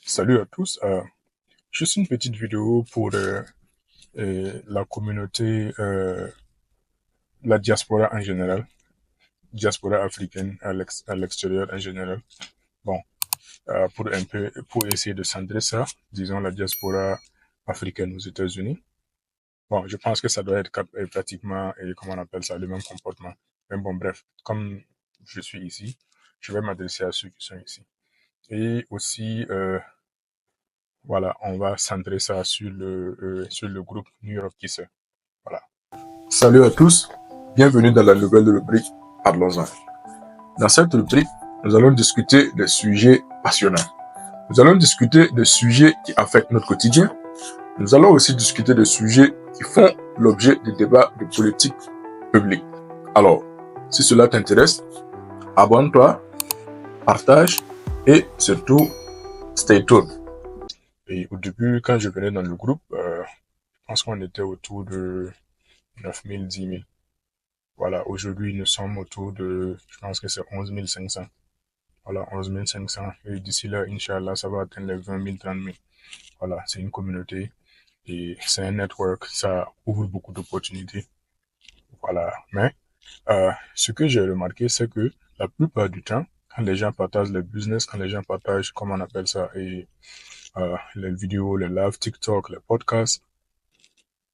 Salut à tous. Juste une petite vidéo pour la communauté, la diaspora en général, diaspora africaine à l'extérieur en général. Bon, pour essayer de centrer ça, disons la diaspora africaine aux États-Unis. Bon, je pense que ça doit être pratiquement, comment on appelle ça, le même comportement. Mais bon, bref, comme je suis ici, je vais m'adresser à ceux qui sont ici. Et aussi, voilà, on va centrer ça sur le groupe New York qui sait. Voilà. Salut à tous, bienvenue dans la nouvelle rubrique Parlons-en. Dans cette rubrique, nous allons discuter des sujets passionnants. Nous allons discuter des sujets qui affectent notre quotidien. Nous allons aussi discuter des sujets qui font l'objet de débats de politique publique. Alors, si cela t'intéresse, abonne-toi, partage et surtout, stay tuned. Et au début, quand je venais dans le groupe, je pense qu'on était autour de 9 000, 10 000. Voilà, aujourd'hui, nous sommes autour de, je pense que c'est 11 500. Voilà, 11 500. Et d'ici là, Inch'Allah, ça va atteindre les 20 000, 30 000. Voilà, c'est une communauté et c'est un network. Ça ouvre beaucoup d'opportunités. Voilà. Mais ce que j'ai remarqué, c'est que la plupart du temps, quand les gens partagent les business, quand les gens partagent, comment on appelle ça, et les vidéos, les lives TikTok, les podcasts,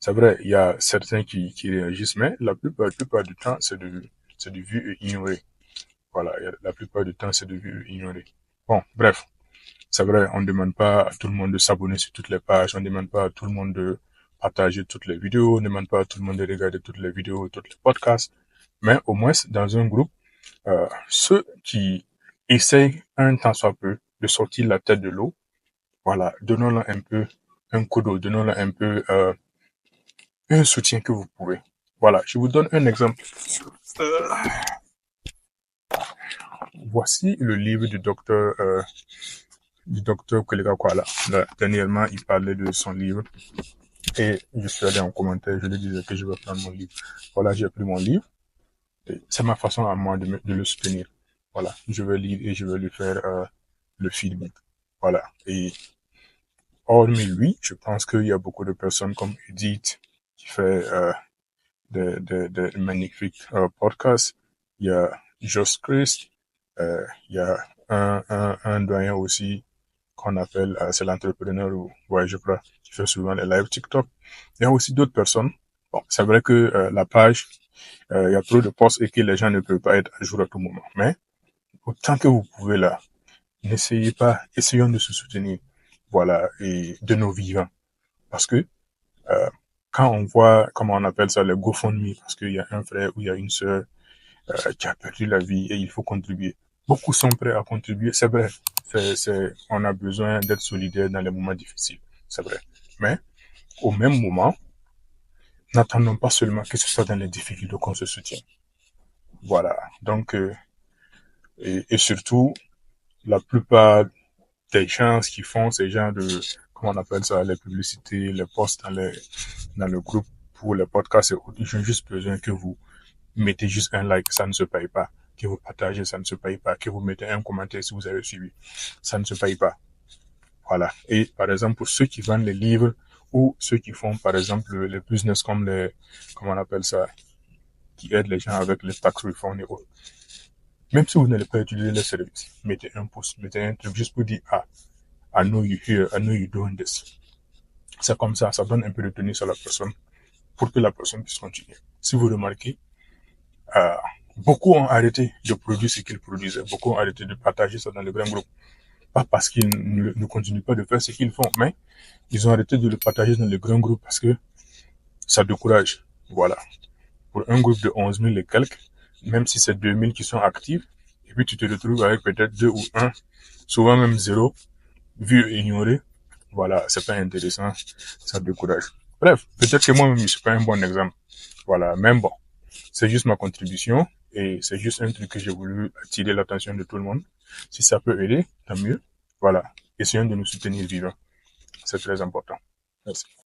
c'est vrai, il y a certains qui réagissent, mais la plupart du temps, c'est de vu et ignoré. Voilà, la plupart du temps, c'est de vu et ignoré. Bon, bref, c'est vrai, on ne demande pas à tout le monde de s'abonner sur toutes les pages, on ne demande pas à tout le monde de partager toutes les vidéos, on ne demande pas à tout le monde de regarder toutes les vidéos, toutes les podcasts, mais au moins, dans un groupe, ceux qui essayent un temps soit peu de sortir la tête de l'eau, voilà, donnons-leur un peu un coup d'eau, donnons-leur un peu un soutien que vous pouvez. Voilà, je vous donne un exemple. Voici le livre du docteur Kolega Kwala. Là, dernièrement, il parlait de son livre et je suis allé en commentaire, je lui disais que je vais prendre mon livre. Voilà, j'ai pris mon livre. C'est ma façon à moi de le soutenir. Voilà, je vais lire et je vais lui faire le feedback. Voilà. Et hormis lui, je pense qu'il y a beaucoup de personnes comme Edith qui fait de magnifiques podcasts. Il y a Josh Christ. Il y a un doyen aussi qu'on appelle, c'est l'entrepreneur ou, ouais, je crois, qui fait souvent les live TikTok. Il y a aussi d'autres personnes. Bon, c'est vrai que la page, il y a trop de posts et que les gens ne peuvent pas être à jour à tout moment. Mais autant que vous pouvez là, n'essayez pas, essayons de se soutenir. Voilà, et de nos vivants. Parce que euh, quand on voit, comment on appelle ça, le GoFundMe, parce qu'il y a un frère ou il y a une sœur qui a perdu la vie et il faut contribuer. Beaucoup sont prêts à contribuer, c'est vrai. On a besoin d'être solidaire dans les moments difficiles, c'est vrai. Mais au même moment, n'attendons pas seulement que ce soit dans les difficultés qu'on se soutient. Voilà. Donc, et surtout, la plupart des gens qui font ces genres de, comment on appelle ça, les publicités, les posts dans le groupe pour les podcasts et autres, ils ont juste besoin que vous mettez juste un like, ça ne se paye pas. Que vous partagez, ça ne se paye pas. Que vous mettez un commentaire si vous avez suivi, ça ne se paye pas. Voilà. Et par exemple, pour ceux qui vendent les livres ou ceux qui font, par exemple, les business comme comment on appelle ça, qui aident les gens avec les tax refunds et autres. Même si vous n'allez pas utiliser les services, mettez un post, mettez un truc juste pour dire, ah, I know you here, I know you doing this. C'est comme ça donne un peu de tenue sur la personne pour que la personne puisse continuer. Si vous remarquez, euh, beaucoup ont arrêté de produire ce qu'ils produisaient. Beaucoup ont arrêté de partager ça dans les grands groupes. Pas parce qu'ils ne continuent pas de faire ce qu'ils font, mais ils ont arrêté de le partager dans les grands groupes parce que ça décourage. Voilà. Pour un groupe de 11 000 et quelques, même si c'est 2 000 qui sont actifs, et puis tu te retrouves avec peut-être 2 ou 1, souvent même 0, vu et ignoré, voilà, c'est pas intéressant, ça décourage. Bref, peut-être que moi-même, je suis pas un bon exemple. Voilà, même bon, c'est juste ma contribution et c'est juste un truc que j'ai voulu attirer l'attention de tout le monde. Si ça peut aider, tant mieux. Voilà, essayons de nous soutenir vivants. C'est très important. Merci.